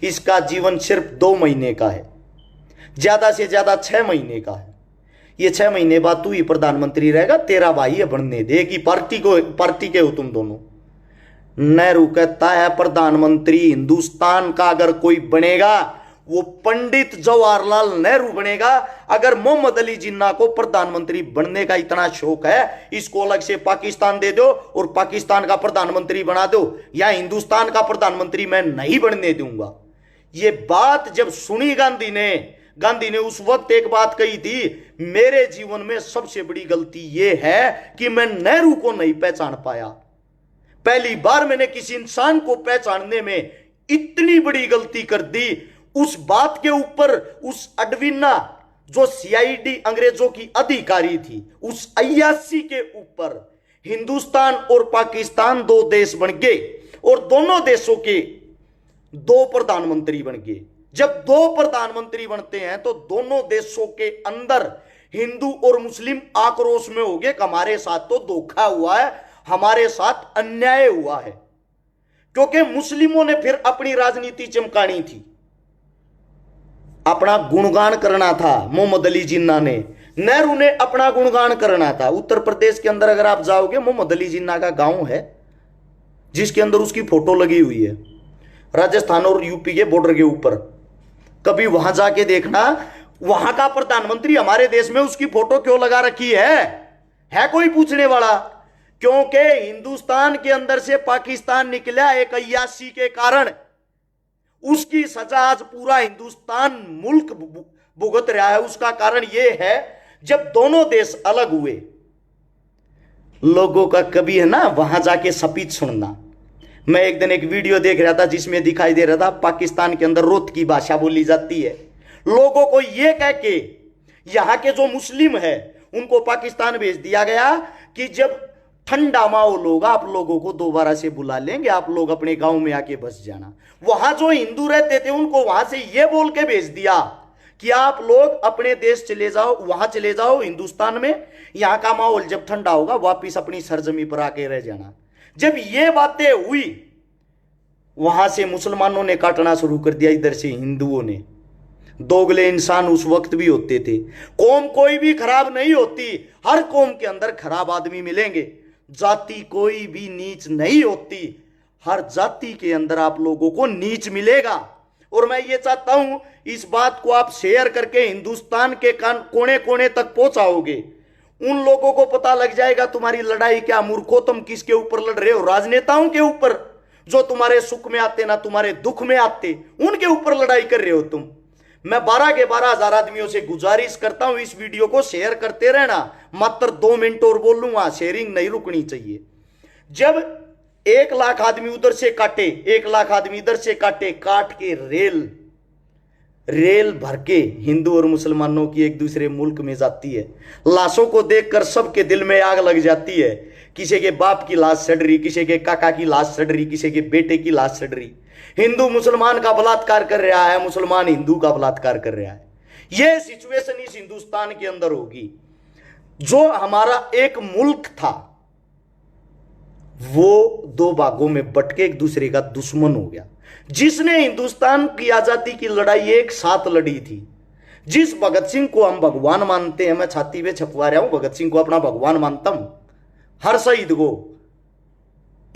इसका जीवन सिर्फ 2 महीने का है, ज्यादा से ज्यादा 6 महीने का है। ये 6 महीने बाद तू ही प्रधानमंत्री रहेगा, तेरा भाई है बनने दे, कि पार्टी के हो तुम दोनों। नेहरू कहता है, प्रधानमंत्री हिंदुस्तान का अगर कोई बनेगा वो पंडित जवाहरलाल नेहरू बनेगा। अगर मोहम्मद अली जिन्ना को प्रधानमंत्री बनने का इतना शौक है, इसको अलग से पाकिस्तान दे दो और पाकिस्तान का प्रधानमंत्री बना दो, या हिंदुस्तान का प्रधानमंत्री मैं नहीं बनने दूंगा। ये बात जब सुनी गांधी ने उस वक्त एक बात कही थी, मेरे जीवन में सबसे बड़ी गलती यह है कि मैं नेहरू को नहीं पहचान पाया। पहली बार मैंने किसी इंसान को पहचानने में इतनी बड़ी गलती कर दी। उस बात के ऊपर उस एडवीना जो सीआईडी अंग्रेजों की अधिकारी थी, उस अय्याशी के ऊपर हिंदुस्तान और पाकिस्तान 2 देश बन गए और दोनों देशों के 2 प्रधानमंत्री बन गए। जब 2 प्रधानमंत्री बनते हैं तो दोनों देशों के अंदर हिंदू और मुस्लिम आक्रोश में हो गए, हमारे साथ तो धोखा हुआ है, हमारे साथ अन्याय हुआ है। क्योंकि मुस्लिमों ने फिर अपनी राजनीति चमकानी थी, अपना गुणगान करना था। मोहम्मद अली जिन्ना ने, नेहरू ने अपना गुणगान करना था। उत्तर प्रदेश के अंदर अगर आप जाओगे, मोहम्मद अली जिन्ना का गांव है, जिसके अंदर उसकी फोटो लगी हुई है, राजस्थान और यूपी के बॉर्डर के ऊपर। कभी वहां जाके देखना, वहां का प्रधानमंत्री हमारे देश में उसकी फोटो क्यों लगा रखी है कोई पूछने वाला? क्योंकि हिंदुस्तान के अंदर से पाकिस्तान निकला एक अय्याशी के कारण। उसकी सजा आज पूरा हिंदुस्तान मुल्क भुगत रहा है। उसका कारण यह है, जब दोनों देश अलग हुए, लोगों का कभी है ना वहां जाके स्पीच सुनना। मैं एक दिन एक वीडियो देख रहा था जिसमें दिखाई दे रहा था पाकिस्तान के अंदर रोत की भाषा बोली जाती है। लोगों को यह कह के यहां के जो मुस्लिम है उनको पाकिस्तान भेज दिया गया कि जब ठंडा माहौल होगा आप लोगों को दोबारा से बुला लेंगे, आप लोग अपने गांव में आके बस जाना। वहां जो हिंदू रहते थे उनको वहां से यह बोल के भेज दिया कि आप लोग अपने देश चले जाओ, वहां चले जाओ हिंदुस्तान में, यहां का माहौल जब ठंडा होगा वापिस अपनी सरजमी पर आके रह जाना। जब ये बातें हुई, वहां से मुसलमानों ने काटना शुरू कर दिया, इधर से हिंदुओं ने। दोगले इंसान उस वक्त भी होते थे। कौम कोई भी खराब नहीं होती, हर कौम के अंदर खराब आदमी मिलेंगे। जाति कोई भी नीच नहीं होती, हर जाति के अंदर आप लोगों को नीच मिलेगा। और मैं ये चाहता हूं इस बात को आप शेयर करके हिंदुस्तान के कोने कोने तक पहुंचाओगे। उन लोगों को पता लग जाएगा तुम्हारी लड़ाई क्या, मूर्खों तुम किसके ऊपर लड़ रहे हो? राजनेताओं के ऊपर, जो तुम्हारे सुख में आते ना तुम्हारे दुख में आते, उनके ऊपर लड़ाई कर रहे हो तुम। मैं 12 के 12,000 आदमियों से गुजारिश करता हूं इस वीडियो को शेयर करते रहना। मात्र 2 मिनट और बोलूंगा, शेयरिंग नहीं रुकनी चाहिए। जब 1 लाख आदमी उधर से काटे, 1 लाख आदमी इधर से काटे, काट के रेल भर के हिंदू और मुसलमानों की एक दूसरे मुल्क में जाती है। लाशों को देखकर सबके दिल में आग लग जाती है। किसी के बाप की लाश सड़ रही, किसी के काका की लाश सड़ रही, किसी के बेटे की लाश सड़ रही। हिंदू मुसलमान का बलात्कार कर रहा है, मुसलमान हिंदू का बलात्कार कर रहा है। यह सिचुएशन इस हिंदुस्तान के अंदर होगी। जो हमारा एक मुल्क था वो 2 भागों में बट के एक दूसरे का दुश्मन हो गया। जिसने हिंदुस्तान की आजादी की लड़ाई एक साथ लड़ी थी, जिस भगत सिंह को हम भगवान मानते हैं, मैं छाती पे छपवा रहा हूं, भगत सिंह को अपना भगवान मानता हूं, हर शहीद को,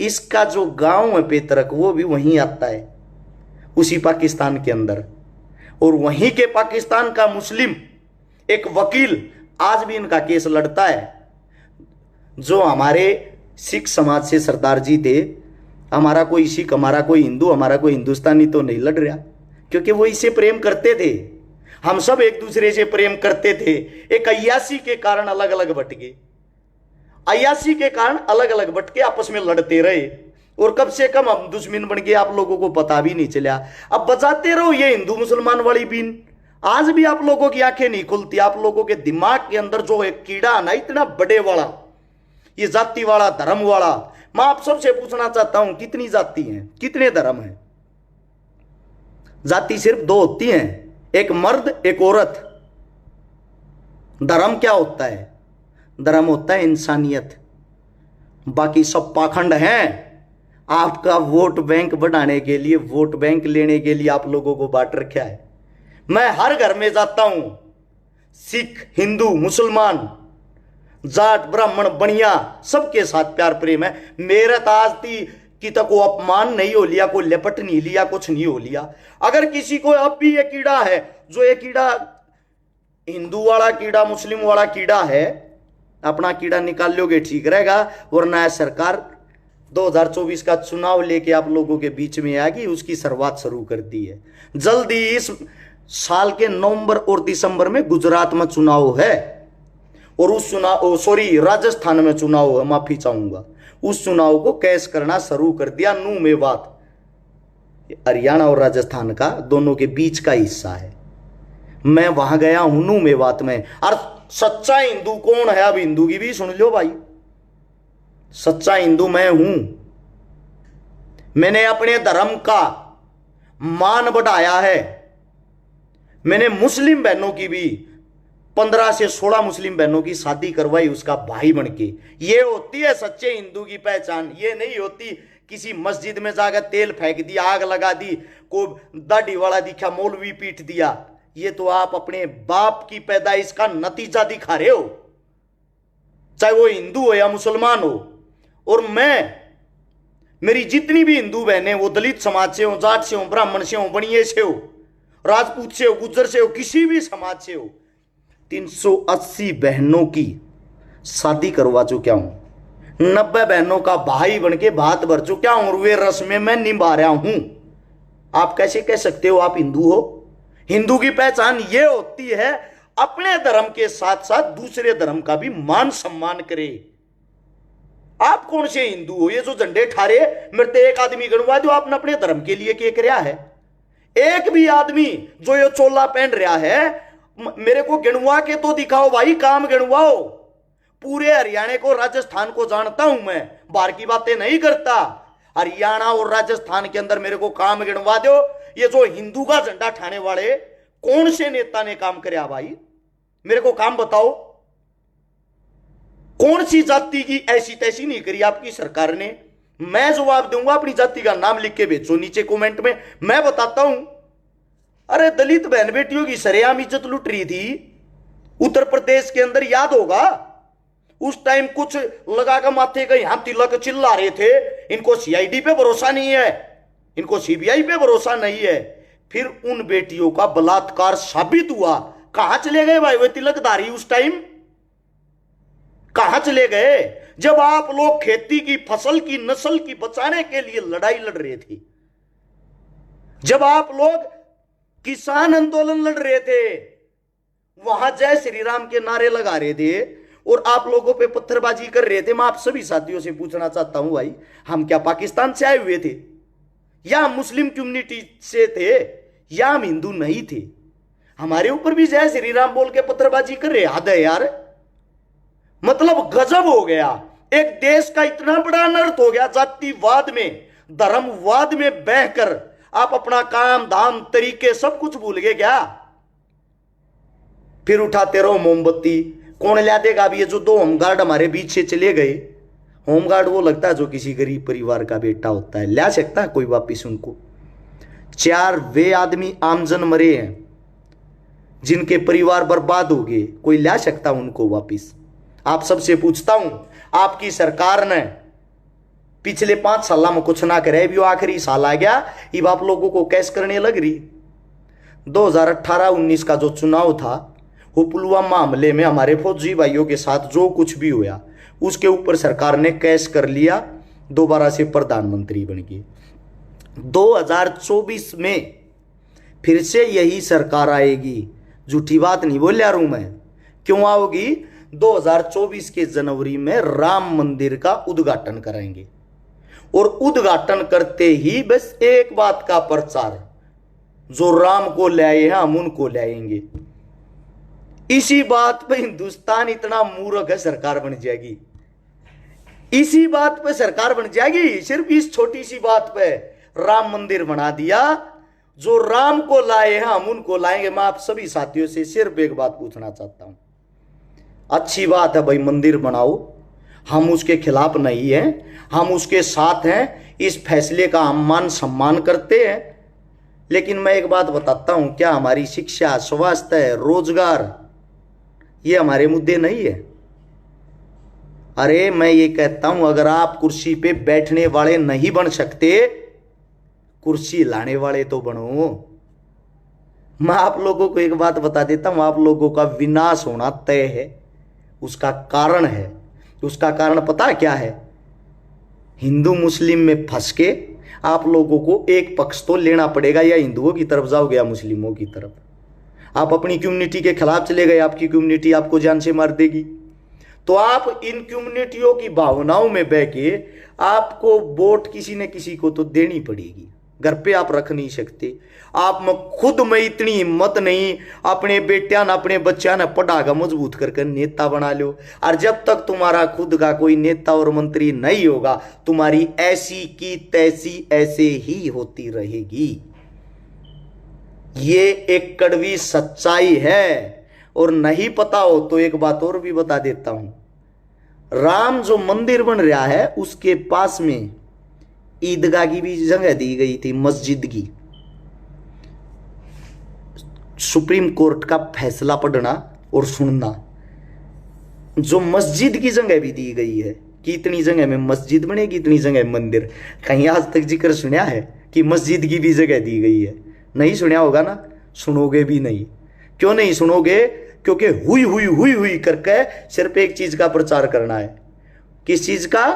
इसका जो गांव है पेतरक वो भी वहीं आता है, उसी पाकिस्तान के अंदर। और वहीं के पाकिस्तान का मुस्लिम एक वकील आज भी इनका केस लड़ता है। जो हमारे सिख समाज से सरदार जी थे, हमारा कोई सिख, हमारा कोई हिंदू, हमारा कोई हिंदुस्तानी तो नहीं लड़ रहा, क्योंकि वो इससे प्रेम करते थे। हम सब एक दूसरे से प्रेम करते थे। एक अय्याशी के कारण अलग अलग बट गए, अय्याशी के कारण अलग अलग बट के आपस में लड़ते रहे, और कब से कम हम दुश्मन बन गए आप लोगों को पता भी नहीं चला। अब बजाते रहो ये हिंदू मुसलमान वाली बीन, आज भी आप लोगों की आंखें नहीं खुलती। आप लोगों के दिमाग के अंदर जो एक कीड़ा ना इतना बड़े वाला, ये जाति वाला, धर्म वाला। मैं आप सबसे पूछना चाहता हूं, कितनी जाति हैं, कितने धर्म हैं? जाति सिर्फ 2 होती हैं, एक मर्द एक औरत। धर्म क्या होता है? धर्म होता है इंसानियत। बाकी सब पाखंड हैं। आपका वोट बैंक बढ़ाने के लिए, वोट बैंक लेने के लिए आप लोगों को बांट रखा है। मैं हर घर में जाता हूं, सिख, हिंदू, मुसलमान, जाट, ब्राह्मण, बनिया, सबके साथ प्यार प्रेम है। मेरा ताज की तक को अपमान नहीं हो लिया, कोई लेपट नहीं लिया, कुछ नहीं हो लिया। अगर किसी को अब भी ये कीड़ा है, जो ये कीड़ा हिंदू वाला कीड़ा, मुस्लिम वाला कीड़ा है, अपना कीड़ा निकाल लोगे ठीक रहेगा। वरना सरकार 2024 का चुनाव लेके आप लोगों के बीच में आएगी, उसकी शुरुआत शुरू कर दी है। जल्दी इस साल के नवंबर और दिसंबर में गुजरात में चुनाव है, और उस चुनाव राजस्थान में चुनाव है, माफी चाहूंगा। उस चुनाव को कैश करना शुरू कर दिया। नू मेवात हरियाणा और राजस्थान का दोनों के बीच का हिस्सा है। मैं वहां गया हूं नू मेवात में। और सच्चा हिंदू कौन है? अब हिंदू की भी सुन लो भाई, सच्चा हिंदू मैं हूं। मैंने अपने धर्म का मान बढ़ाया है। मैंने मुस्लिम बहनों की भी 15 से 16 मुस्लिम बहनों की शादी करवाई उसका भाई बनके। ये होती है सच्चे हिंदू की पहचान। ये नहीं होती किसी मस्जिद में जाकर तेल फेंक दिया, आग लगा दी, को दाढ़ी वाला दिखा, मौलवी पीट दिया। ये तो आप अपने बाप की पैदाइश का नतीजा दिखा रहे हो, चाहे वो हिंदू हो या मुसलमान हो। और मैं मेरी जितनी भी हिंदू बहनें, वो दलित समाज से हो, जाट से हो, ब्राह्मण से हो, बनिए से हो, राजपूत से हो, गुज्जर से हो, किसी भी समाज से हो, 380 बहनों की शादी करवा चुका हूं, 90 बहनों का भाई बन के भात भर चुका हूं, और वे रस्में मैं निभा रहा हूं। आप कैसे कह सकते हो आप हिंदू हो? हिंदू की पहचान ये होती है अपने धर्म के साथ साथ दूसरे धर्म का भी मान सम्मान करे। आप कौन से हिंदू हो? ये जो झंडे ठारे, मेरे तो एक आदमी गणवा दो आपने अपने धर्म के लिए क्या कराया है? एक भी आदमी जो ये चोला पहन रहा है, मेरे को गिणवा के तो दिखाओ भाई, काम गिणवाओ। पूरे हरियाणा को, राजस्थान को जानता हूं मैं, बाहर की बातें नहीं करता। हरियाणा और राजस्थान के अंदर मेरे को काम गिणवा दो। ये जो हिंदू का झंडा ठाने वाले कौन से नेता ने काम कराया भाई? मेरे को काम बताओ। कौन सी जाति की ऐसी तैसी नहीं करी आपकी सरकार ने? मैं जवाब दूंगा, अपनी जाति का नाम लिख के भेजो नीचे कमेंट में, मैं बताता हूं। अरे दलित बहन बेटियों की सरेआम इज्जत लुट रही थी उत्तर प्रदेश के अंदर, याद होगा उस टाइम कुछ लगा कर माथे का यहां तिलक चिल्ला रहे थे, इनको सीआईडी पे भरोसा नहीं है, इनको सीबीआई पे भरोसा नहीं है। फिर उन बेटियों का बलात्कार साबित हुआ। कहां चले गए भाई वे तिलकधारी? उस टाइम कहां चले गए जब आप लोग खेती की फसल की नस्ल की बचाने के लिए लड़ाई लड़ रहे थे, जब आप लोग किसान आंदोलन लड़ रहे थे, वहां जय श्री राम के नारे लगा रहे थे और आप लोगों पे पत्थरबाजी कर रहे थे। मैं आप सभी साथियों से पूछना चाहता हूं भाई, हम क्या पाकिस्तान से आए हुए थे, या मुस्लिम कम्युनिटी से थे, या हम हिंदू नहीं थे? हमारे ऊपर भी जय श्री राम बोल के पत्थरबाजी कर रहे। हद है यार, मतलब गजब हो गया। एक देश का इतना बड़ा अनर्थ हो गया जातिवाद में, धर्मवाद में बहकर आप अपना काम धाम तरीके सब कुछ भूल गए क्या? फिर उठाते रहो मोमबत्ती। कौन ला देगा? अब ये जो 2 होमगार्ड हमारे बीच से चले गए, होमगार्ड वो लगता है जो किसी गरीब परिवार का बेटा होता है, ला सकता है कोई वापिस उनको? 4 वे आदमी आमजन मरे हैं जिनके परिवार बर्बाद हो गए, कोई ला सकता उनको वापिस? आप सबसे पूछता हूं, आपकी सरकार ने पिछले 5 साल में कुछ ना करे, भी आखिरी साल आ गया, अब आप लोगों को कैश करने लग रही। 2018-19 का जो चुनाव था, वो पुलवामा हमले में हमारे फौजी भाइयों के साथ जो कुछ भी हुआ, उसके ऊपर सरकार ने कैश कर लिया, दोबारा से प्रधानमंत्री बन गए। 2024 में फिर से यही सरकार आएगी, झूठी बात नहीं बोल रहा हूं मैं। क्यों आओगी? 2024 के जनवरी में राम मंदिर का उद्घाटन करेंगे, और उद्घाटन करते ही बस एक बात का प्रचार, जो राम को लाए हैं हम उनको लाएंगे। इसी बात पे हिंदुस्तान इतना मूर्ख है, सरकार बन जाएगी। इसी बात पे सरकार बन जाएगी, सिर्फ इस छोटी सी बात पे राम मंदिर बना दिया। जो राम को लाए हैं हम उनको लाएंगे। मैं आप सभी साथियों से सिर्फ एक बात पूछना चाहता हूं, अच्छी बात है भाई, मंदिर बनाओ, हम उसके खिलाफ नहीं हैं, हम उसके साथ हैं, इस फैसले का हम मान सम्मान करते हैं। लेकिन मैं एक बात बताता हूं, क्या हमारी शिक्षा, स्वास्थ्य, रोजगार, ये हमारे मुद्दे नहीं है? अरे मैं ये कहता हूं, अगर आप कुर्सी पे बैठने वाले नहीं बन सकते, कुर्सी लाने वाले तो बनो। मैं आप लोगों को एक बात बता देता हूं, आप लोगों का विनाश होना तय है। उसका कारण है, उसका कारण पता क्या है? हिंदू मुस्लिम में फंस के आप लोगों को एक पक्ष तो लेना पड़ेगा, या हिंदुओं की तरफ जाओगे या मुस्लिमों की तरफ। आप अपनी कम्युनिटी के खिलाफ चले गए, आपकी कम्युनिटी आपको जान से मार देगी। तो आप इन कम्युनिटियों की भावनाओं में बह के आपको वोट किसी न किसी को तो देनी पड़ेगी। घर पे आप रख नहीं सकते। आप में खुद में इतनी हिम्मत नहीं, अपने बेटिया न अपने बच्चा न पढ़ा का मजबूत करके नेता बना लो। और जब तक तुम्हारा खुद का कोई नेता और मंत्री नहीं होगा, तुम्हारी ऐसी की तैसी ऐसे ही होती रहेगी। ये एक कड़वी सच्चाई है। और नहीं पता हो तो एक बात और भी बता देता हूं, राम जो मंदिर बन रहा है उसके पास में ईदगाह की भी जगह दी गई थी, मस्जिद की। सुप्रीम कोर्ट का फैसला पढ़ना और सुनना, जो मस्जिद की जगह भी दी गई है, कि इतनी जगह में मस्जिद बनेगी, इतनी जगह में मंदिर। कहीं आज तक जिक्र सुना है कि मस्जिद की भी जगह दी गई है? नहीं सुना होगा ना, सुनोगे भी नहीं। क्यों नहीं सुनोगे? क्योंकि हुई हुई हुई हुई करके सिर्फ एक चीज का प्रचार करना है। किस चीज का?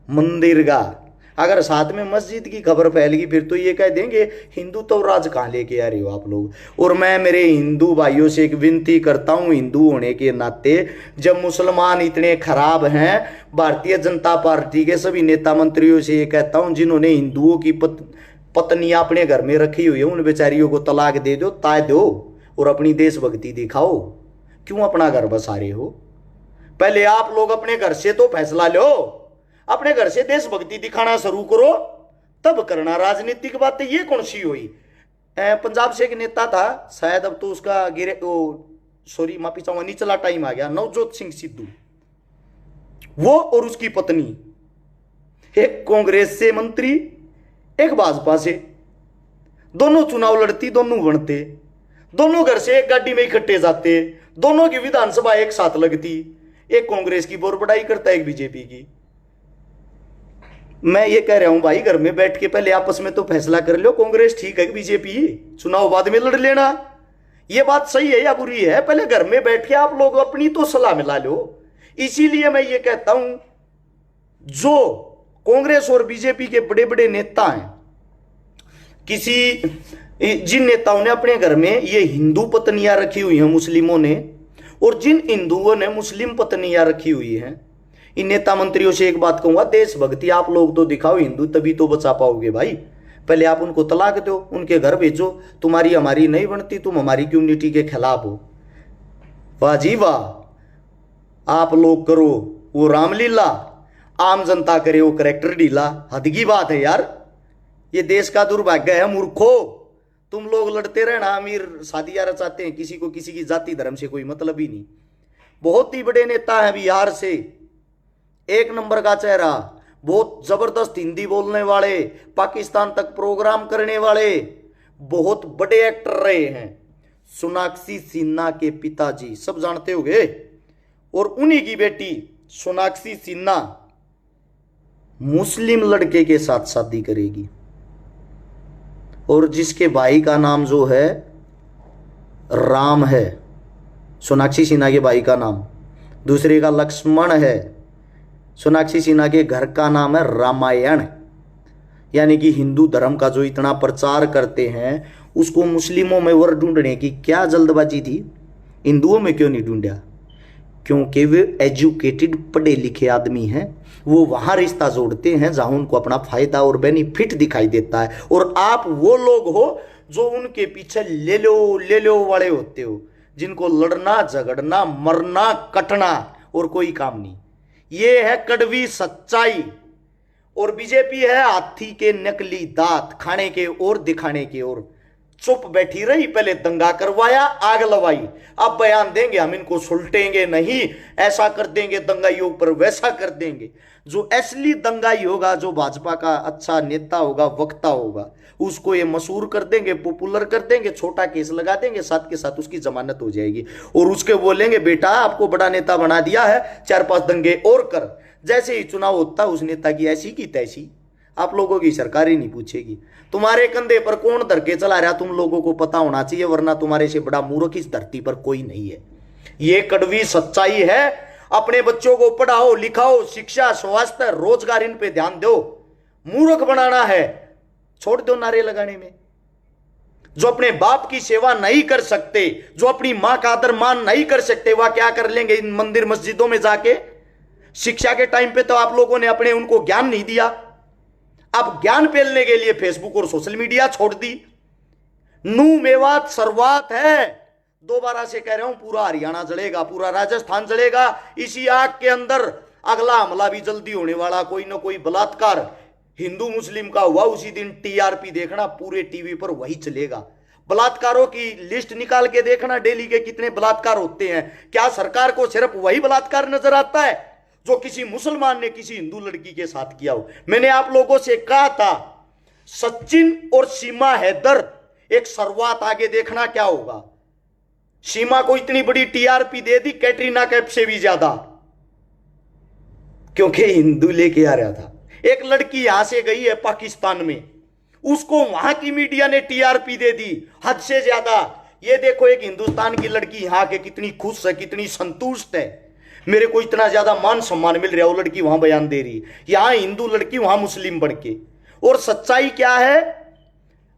मंदिर का। अगर साथ में मस्जिद की खबर फैल गई फिर तो ये कह देंगे हिंदू तो राज कहां लेके आ रहे हो आप लोग। और मैं मेरे हिंदू भाइयों से एक विनती करता हूं, हिंदू होने के नाते, जब मुसलमान इतने खराब हैं, भारतीय जनता पार्टी के सभी नेता मंत्रियों से ये कहता हूं, जिन्होंने हिंदुओं की पत्नियां अपने घर में रखी हुई है, उन बेचारियों को तलाक दे दो, ताय दो और अपनी देशभक्ति दिखाओ। क्यों अपना घर बसा रहे हो? पहले आप लोग अपने घर से तो फैसला लो, अपने घर से देशभक्ति दिखाना शुरू करो, तब करना राजनीतिक बातें। ये कौन सी हुई? पंजाब से एक नेता था, शायद अब तो उसका गिरे सॉरी माफी चाहूंगा, निचला टाइम आ गया, नवजोत सिंह सिद्धू। वो और उसकी पत्नी, एक कांग्रेस से मंत्री, एक भाजपा से, दोनों चुनाव लड़ती, दोनों बनते, दोनों घर से एक गाड़ी में इकट्ठे जाते, दोनों की विधानसभा एक साथ लगती। एक कांग्रेस की बोरबड़ाई करता है, एक बीजेपी की। मैं ये कह रहा हूं भाई, घर में बैठ के पहले आपस में तो फैसला कर लो, कांग्रेस ठीक है कि बीजेपी, चुनाव बाद में लड़ लेना। ये बात सही है या बुरी है? पहले घर में बैठ के आप लोग अपनी तो सलाह मिला लो। इसीलिए मैं ये कहता हूं, जो कांग्रेस और बीजेपी के बड़े बड़े नेता हैं, जिन नेताओं ने अपने घर में ये हिंदू पत्नियां रखी हुई हैं मुस्लिमों ने, और जिन हिंदुओं ने मुस्लिम पत्नियां रखी हुई हैं, इन नेता मंत्रियों से एक बात कहूंगा, देशभक्ति आप लोग तो दिखाओ, हिंदू तभी तो बचा पाओगे भाई। पहले आप उनको तलाक दो, उनके घर भेजो, तुम्हारी हमारी नहीं बनती, तुम हमारी कम्युनिटी के खिलाफ हो। वाह जी वाह, आप लोग करो वो रामलीला, आम जनता करे वो करेक्टर ढीला। हद की बात है यार, ये देश का दुर्भाग्य है मूर्खो। तुम लोग लड़ते रहना, अमीर शादियां रचाते हैं, किसी को किसी की जाति धर्म से कोई मतलब ही नहीं। बहुत ही बड़े नेता हैं बिहार से, एक नंबर का चेहरा, बहुत जबरदस्त हिंदी बोलने वाले, पाकिस्तान तक प्रोग्राम करने वाले, बहुत बड़े एक्टर रहे हैं। सोनाक्षी सिन्हा के पिताजी सब जानते होंगे, और उन्हीं की बेटी सोनाक्षी सिन्हा मुस्लिम लड़के के साथ शादी करेगी, और जिसके भाई का नाम जो है राम है, सोनाक्षी सिन्हा के भाई का नाम, दूसरे का लक्ष्मण है। सोनाक्षी सिन्हा के घर का नाम है रामायण। यानी कि हिंदू धर्म का जो इतना प्रचार करते हैं, उसको मुस्लिमों में वर ढूंढने की क्या जल्दबाजी थी? हिंदुओं में क्यों नहीं ढूंढा? क्योंकि वे एजुकेटेड पढ़े लिखे आदमी हैं, वो वहां रिश्ता जोड़ते हैं जहां उनको अपना फायदा और बेनिफिट दिखाई देता है। और आप वो लोग हो जो उनके पीछे ले लो वाले होते हो, जिनको लड़ना झगड़ना मरना कटना और कोई काम नहीं। ये है कड़वी सच्चाई। और बीजेपी है हाथी के नकली दांत, खाने के और दिखाने के और। चुप बैठी रही, पहले दंगा करवाया, आग लवाई, अब बयान देंगे हम इनको सुलटेंगे नहीं, ऐसा कर देंगे दंगाइयों पर, वैसा कर देंगे। जो असली दंगाई होगा, जो भाजपा का अच्छा नेता होगा, वक्ता होगा, उसको ये मशहूर कर देंगे, पॉपुलर कर देंगे, छोटा केस लगा देंगे, साथ के साथ उसकी जमानत हो जाएगी, और उसके बोलेंगे बेटा आपको बड़ा नेता बना दिया है, 4-5 दंगे और कर। जैसे ही चुनाव होता है उस नेता की ऐसी की तैसी, आप लोगों की सरकार ही नहीं पूछेगी। तुम्हारे कंधे पर कौन धर के चला रहा तुम लोगों को पता होना चाहिए, वरना तुम्हारे से बड़ा मूर्ख इस धरती पर कोई नहीं है। ये कड़वी सच्चाई है। अपने बच्चों को पढ़ाओ लिखाओ, शिक्षा स्वास्थ्य रोजगार इन पे ध्यान दो। मूर्ख बनाना है, छोड़ दो नारे लगाने में। जो अपने बाप की सेवा नहीं कर सकते, जो अपनी मां का आदर मान नहीं कर सकते, वह क्या कर लेंगे इन मंदिर मस्जिदों में जाके? शिक्षा के टाइम पे तो आप लोगों ने अपने उनको ज्ञान नहीं दिया, अब ज्ञान फैलने के लिए फेसबुक और सोशल मीडिया छोड़ दी। नू मेवात सरवात है, दोबारा से कह रहा हूं, पूरा हरियाणा जलेगा, पूरा राजस्थान जलेगा। इसी आग के अंदर अगला हमला भी जल्दी होने वाला, कोई ना कोई बलात्कार हिंदू मुस्लिम का हुआ, उसी दिन टीआरपी देखना, पूरे टीवी पर वही चलेगा। बलात्कारों की लिस्ट निकाल के देखना, डेली के कितने बलात्कार होते हैं। क्या सरकार को सिर्फ वही बलात्कार नजर आता है जो किसी मुसलमान ने किसी हिंदू लड़की के साथ किया हो? मैंने आप लोगों से कहा था, सचिन और सीमा हैदर एक शुरुआत, आगे देखना क्या होगा। सीमा को इतनी बड़ी टीआरपी दे दी, कैटरीना कैफ से भी ज्यादा। क्योंकि हिंदू लेके आ रहा था। एक लड़की यहां से गई है पाकिस्तान में, उसको वहां की मीडिया ने टीआरपी दे दी हद से ज्यादा। ये देखो एक हिंदुस्तान की लड़की यहां के कितनी खुश है, कितनी संतुष्ट है, मेरे को इतना ज्यादा मान सम्मान मिल रहा है। वो लड़की वहां बयान दे रही, यहां हिंदू लड़की वहां मुस्लिम बन के। और सच्चाई क्या है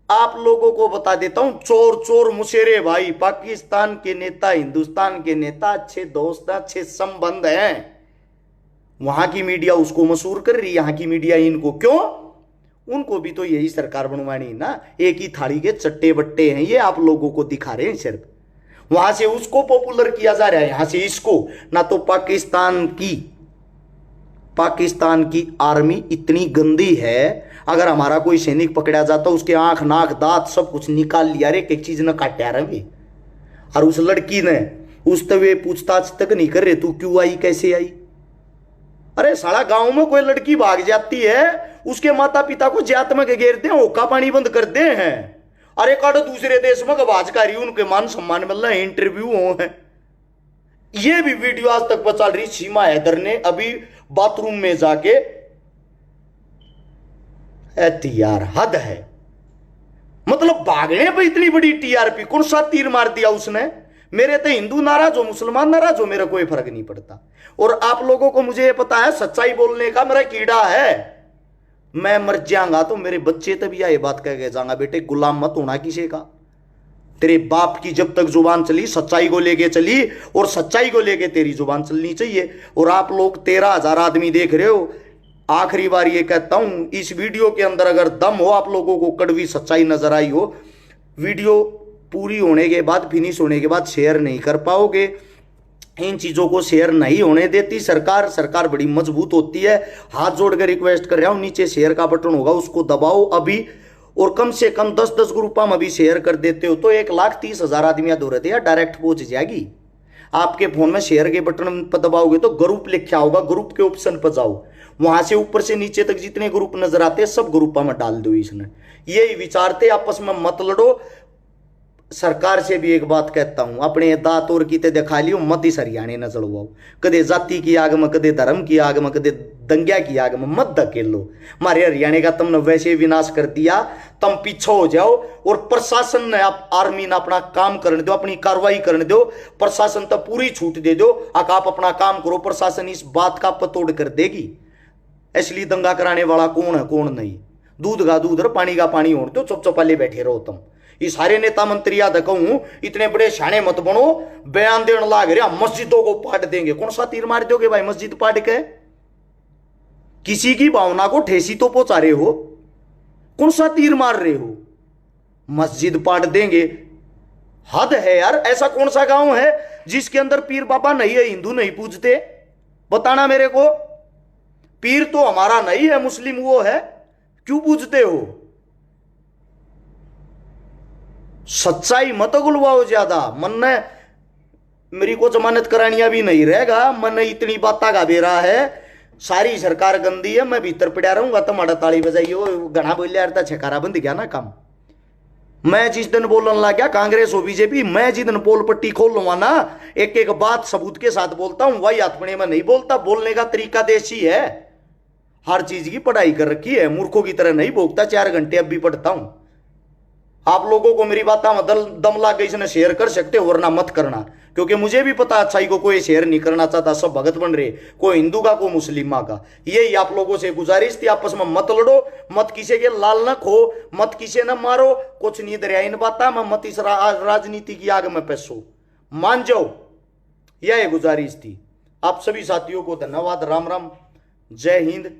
आप लोगों को बता देता हूं। चोर चोर मुशेरे भाई, पाकिस्तान के नेता, हिंदुस्तान के नेता, अच्छे दोस्त, अच्छे संबंध हैं। वहां की मीडिया उसको मशहूर कर रही, यहां की मीडिया इनको क्यों? उनको भी तो यही सरकार बनवानी ना। एक ही थाली के चट्टे बट्टे हैं ये, आप लोगों को दिखा रहे हैं सिर्फ। वहां से उसको पॉपुलर किया जा रहा है, यहां से इसको। ना तो पाकिस्तान की आर्मी इतनी गंदी है, अगर हमारा कोई सैनिक पकड़ा जाता उसके आंख नाक दांत सब कुछ निकाल लिया रे, एक चीज न काटा रहे। और उस लड़की ने उस तवे पूछताछ तक नहीं कर रहे, तू क्यों आई, कैसे आई। अरे साला गांव में कोई लड़की भाग जाती है, उसके माता पिता को जात में घेरते हैं, होका पानी बंद कर दे हैं। अरे काटो दूसरे देश में गवाजकारी, उनके मान सम्मान मिल रहे हैं, इंटरव्यू हो है। ये भी वीडियो आज तक बचा रही सीमा हैदर ने अभी बाथरूम में जाके। यार हद है, मतलब भागने पे इतनी बड़ी टीआरपी। कौन सा तीर मार दिया उसने? मेरे तो हिंदू नाराज हो, मुसलमान नाराज हो, मेरा कोई फर्क नहीं पड़ता। और आप लोगों को मुझे ये पता है सच्चाई बोलने का मेरा कीड़ा है। मैं मर जाऊंगा तो मेरे बच्चे तभी ये बात कह के जाऊंगा, बेटे गुलाम मत होना किसी का। तेरे बाप की जब तक जुबान चली सच्चाई को लेके चली, और सच्चाई को लेके तेरी जुबान चलनी चाहिए। और आप लोग 13,000 आदमी देख रहे हो, आखिरी बार ये कहता हूं, इस वीडियो के अंदर अगर दम हो, आप लोगों को कड़वी सच्चाई नजर आई हो, वीडियो पूरी होने के बाद, फिनिश होने के बाद शेयर नहीं कर पाओगे। इन चीजों को शेयर नहीं होने देती सरकार बड़ी मजबूत होती है। हाथ जोड़कर रिक्वेस्ट कर रहा हूं, नीचे शेयर का बटन होगा उसको दबाओ अभी, और कम से कम 10-10 ग्रुपा में भी शेयर कर देते हो तो 1,30,000 आदमी दौड़ते या डायरेक्ट पहुंच जाएगी। आपके फोन में शेयर के बटन पर दबाओगे तो ग्रुप लिखा होगा, ग्रुप के ऑप्शन पर जाओ, वहां से ऊपर से नीचे तक जितने ग्रुप नजर आते हैं सब ग्रुपा में डाल दो। इसने यही विचारते, आपस में मत लड़ो। सरकार से भी एक बात कहता हूं, अपने दांत और कीते दिखा लियो, मत इस हरियाणे न चढ़वाओ। कदे जाति की आग में, कदे धर्म की आग में, कदे दंग्या की आग में मत धकेल लो। हमारे हरियाणा का तुमने वैसे विनाश कर दिया, तुम पीछे हो जाओ। और प्रशासन ने, आप आर्मी ने अपना काम करने दो, अपनी कार्रवाई करने दो। प्रशासन तो पूरी छूट दे दो, आप अपना काम करो, प्रशासन इस बात का पतोड़ कर देगी। इसलिए दंगा कराने वाला कौन है कौन नहीं, दूध का दूध और पानी का पानी हो तो चुप चुपाले बैठे रहो तुम। ये सारे नेता मंत्री याद कहूं, इतने बड़े शाने मत बनो, बयान देने लाग रहे मस्जिदों को पाट देंगे। कौन सा तीर मार दोगे भाई मस्जिद पाट के? किसी की भावना को ठेसी तो पहुंचा रहे हो, कौन सा तीर मार रहे हो? मस्जिद पाट देंगे, हद है यार। ऐसा कौन सा गांव है जिसके अंदर पीर बाबा नहीं है, हिंदू नहीं पूजते? बताना मेरे को। पीर तो हमारा नहीं है, मुस्लिम वो है, क्यों पूजते हो? सच्चाई मत गुलवाओ ज्यादा। मन ने मेरी को जमानत करानिया भी नहीं रहेगा, मन ने इतनी बात का दे रहा है। सारी सरकार गंदी है, मैं भीतर पड़ा रहूंगा, तुम्हारा ताली बजाइयो घना बोल यार, छकारा बंद गया ना काम। मैं जिस दिन बोलने लग गया कांग्रेस हो बीजेपी, मैं जिस दिन पोल पट्टी खोल लूंगा ना, एक एक बात सबूत के साथ बोलता हूं, वही आत्मने में नहीं बोलता। बोलने का तरीका देसी है, हर चीज की पढ़ाई कर रखी है, मूर्खों की तरह नहीं भोगता। 4 घंटे अब भी पढ़ता हूं। आप लोगों को मेरी बात में दम ला के इसने शेयर कर सकते हो, वरना मत करना, क्योंकि मुझे भी पता अच्छाई को कोई शेयर नहीं करना चाहता, सब भगत बन रहे, कोई हिंदू का कोई मुस्लिमा का। यही आप लोगों से गुजारिश थी, आपस में मत लड़ो, मत किसी के लाल न खो, मत किसी न मारो, कुछ नहीं दरिया इन बाता में मत इस राजनीति की आग में पैसो, मान जाओ। यह गुजारिश थी। आप सभी साथियों को धन्यवाद। राम राम, जय हिंद।